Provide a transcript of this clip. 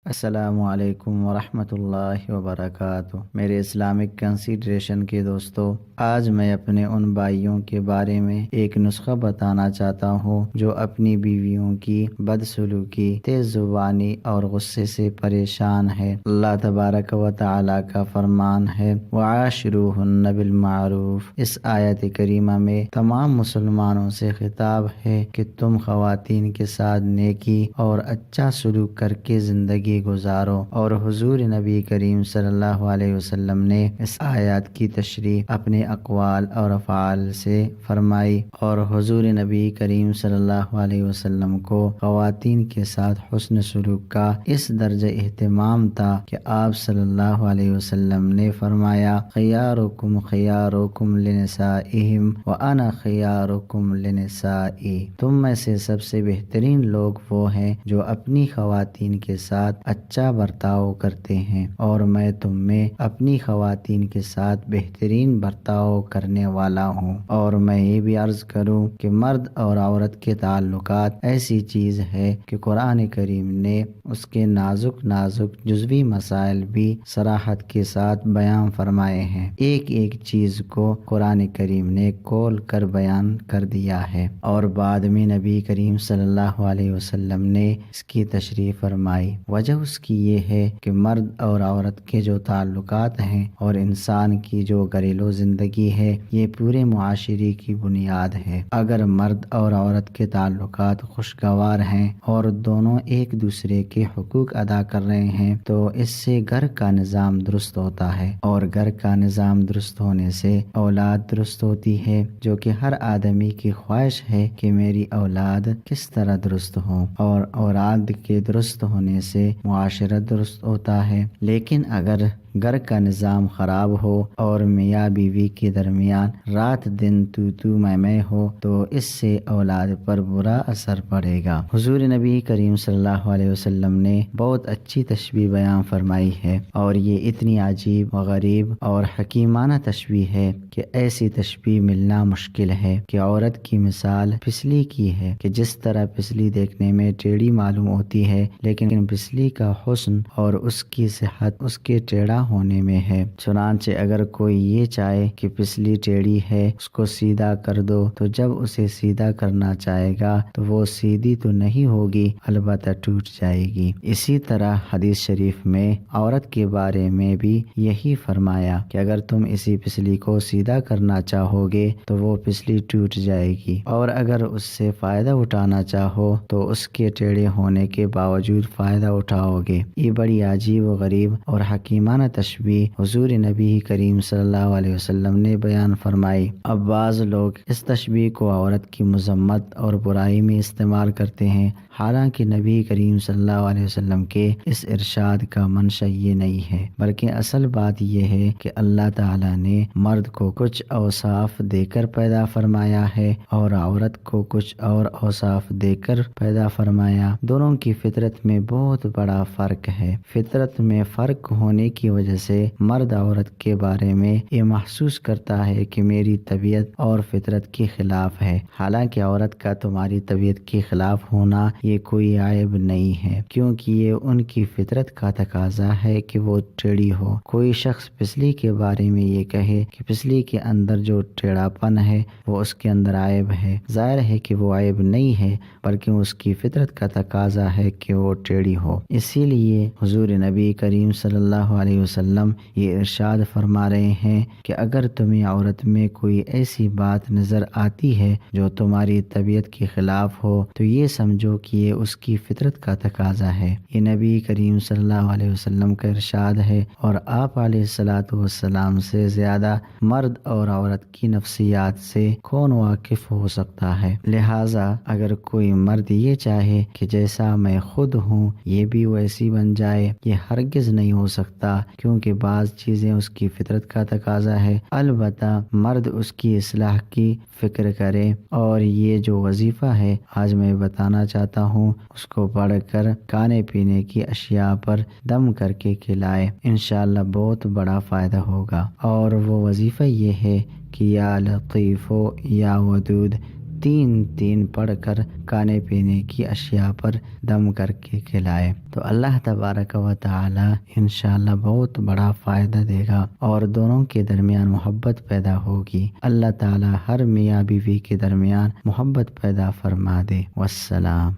السلام علیکم ورحمۃ اللہ وبرکاتہ۔ میرے اسلامک کنسیڈریشن کے دوستو، آج میں اپنے ان بھائیوں کے بارے میں ایک نسخہ بتانا چاہتا ہوں جو اپنی بیویوں کی بدسلوکی، تیز زبانی اور غصے سے پریشان ہے۔ اللہ تبارک و تعالی کا فرمان ہے وَعَاشِرُوهُنَّ بِالْمَعْرُوفِ۔ اس آیت کریمہ میں تمام مسلمانوں سے خطاب ہے کہ تم خواتین کے ساتھ نیکی اور اچھا سلوک کر کے زندگی گزارو، اور حضور نبی کریم صلی اللہ علیہ وسلم نے اس آیات کی تشریح اپنے اقوال اور افعال سے فرمائی، اور حضور نبی کریم صلی اللہ علیہ وسلم کو خواتین کے ساتھ حسن سلوک کا اس درجہ اہتمام تھا کہ آپ صلی اللہ علیہ وسلم نے فرمایا خیارکم خیارکم لنسائہم وانا خیارکم لنسائی۔ تم میں سے سب سے بہترین لوگ وہ ہیں جو اپنی خواتین کے ساتھ اچھا برتاؤ کرتے ہیں، اور میں تم میں اپنی خواتین کے ساتھ بہترین برتاؤ کرنے والا ہوں۔ اور میں یہ بھی عرض کروں کہ مرد اور عورت کے تعلقات ایسی چیز ہے کہ قرآن کریم نے اس کے نازک جزوی مسائل بھی صراحت کے ساتھ بیان فرمائے ہیں۔ ایک ایک چیز کو قرآن کریم نے کھول کر بیان کر دیا ہے، اور بعد میں نبی کریم صلی اللہ علیہ وسلم نے اس کی تشریح فرمائی۔ وجہ اس کی یہ ہے کہ مرد اور عورت کے جو تعلقات ہیں اور انسان کی جو گھریلو زندگی ہے، یہ پورے معاشرے کی بنیاد ہے۔ اگر مرد اور عورت کے تعلقات خوشگوار ہیں اور دونوں ایک دوسرے کے حقوق ادا کر رہے ہیں تو اس سے گھر کا نظام درست ہوتا ہے، اور گھر کا نظام درست ہونے سے اولاد درست ہوتی ہے، جو کہ ہر آدمی کی خواہش ہے کہ میری اولاد کس طرح درست ہو، اور اولاد کے درست ہونے سے معاشرہ درست ہوتا ہے۔ لیکن اگر گھر کا نظام خراب ہو اور میاں بیوی کے درمیان رات دن تو میں ہو تو اس سے اولاد پر برا اثر پڑے گا۔ حضور نبی کریم صلی اللہ علیہ وسلم نے بہت اچھی تشبیہ بیان فرمائی ہے، اور یہ اتنی عجیب و غریب اور حکیمانہ تشبیہ ہے کہ ایسی تشبیہ ملنا مشکل ہے کہ عورت کی مثال پسلی کی ہے، کہ جس طرح پسلی دیکھنے میں ٹیڑھی معلوم ہوتی ہے، لیکن پسلی کا حسن اور اس کی صحت اس کے ٹیڑھا ہونے میں ہے۔ چنانچہ اگر کوئی یہ چاہے کہ پسلی ٹیڑھی ہے اس کو سیدھا کر دو، تو جب اسے سیدھا کرنا چاہے گا تو وہ سیدھی تو نہیں ہوگی، البتہ ٹوٹ جائے گی۔ اسی طرح حدیث شریف میں عورت کے بارے میں بھی یہی فرمایا کہ اگر تم اسی پسلی کو سیدھا کرنا چاہو گے تو وہ پسلی ٹوٹ جائے گی، اور اگر اس سے فائدہ اٹھانا چاہو تو اس کے ٹیڑھے ہونے کے باوجود فائدہ اٹھاؤ گے۔ یہ بڑی عجیب و غریب اور حکیمانہ تشبیہ حضور نبی کریم صلی اللہ علیہ وسلم نے بیان فرمائی۔ اب بعض لوگ اس تشبیہ کو عورت کی مذمت اور برائی میں استعمال کرتے ہیں، حالانکہ نبی کریم صلی اللہ علیہ وسلم کے اس ارشاد کا منشا یہ نہیں ہے، بلکہ اصل بات یہ ہے کہ اللہ تعالیٰ نے مرد کو کچھ اوصاف دے کر پیدا فرمایا ہے اور عورت کو کچھ اور اوصاف دے کر پیدا فرمایا۔ دونوں کی فطرت میں بہت بڑا فرق ہے۔ فطرت میں فرق ہونے کی وجہ سے مرد عورت کے بارے میں یہ محسوس کرتا ہے کہ میری طبیعت اور فطرت کے خلاف ہے، حالانکہ عورت کا تمہاری طبیعت کے خلاف ہونا یہ کوئی عیب نہیں ہے، کیونکہ یہ ان کی فطرت کا تقاضا ہے کہ وہ ٹیڑھی ہو۔ کوئی شخص پسلی کے بارے میں یہ کہے کہ پسلی کے اندر جو ٹیڑھا پن ہے وہ اس کے اندر عیب ہے، ظاہر ہے کہ وہ عیب نہیں ہے، بلکہ اس کی فطرت کا تقاضا ہے کہ وہ ٹیڑھی ہو۔ اسی لیے حضور نبی کریم صلی اللہ علیہ وسلم یہ ارشاد فرما رہے ہیں کہ اگر تمہیں عورت میں کوئی ایسی بات نظر آتی ہے جو تمہاری طبیعت کے خلاف ہو تو یہ سمجھو کہ یہ اس کی فطرت کا تقاضا ہے۔ یہ نبی کریم صلی اللہ علیہ وسلم کا ارشاد ہے، اور آپ علیہ الصلوۃ والسلام سے زیادہ مرد اور عورت کی نفسیات سے کون واقف ہو سکتا ہے؟ لہٰذا اگر کوئی مرد یہ چاہے کہ جیسا میں خود ہوں یہ بھی ویسی بن جائے، یہ ہرگز نہیں ہو سکتا، کیونکہ بعض چیزیں اس کی فطرت کا تقاضا ہے۔ البتہ مرد اس کی اصلاح کی فکر کرے، اور یہ جو وظیفہ ہے آج میں بتانا چاہتا ہوں اس کو پڑھ کر کھانے پینے کی اشیاء پر دم کر کے کھلائے، انشاءاللہ بہت بڑا فائدہ ہوگا۔ اور وہ وظیفہ یہ ہے کہ یا لطیف یا ودود تین تین پڑھ کر کھانے پینے کی اشیاء پر دم کر کے کھلائے تو اللہ تبارک و تعالی انشاءاللہ بہت بڑا فائدہ دے گا اور دونوں کے درمیان محبت پیدا ہوگی۔ اللہ تعالی ہر میاں بیوی کے درمیان محبت پیدا فرما دے۔ والسلام۔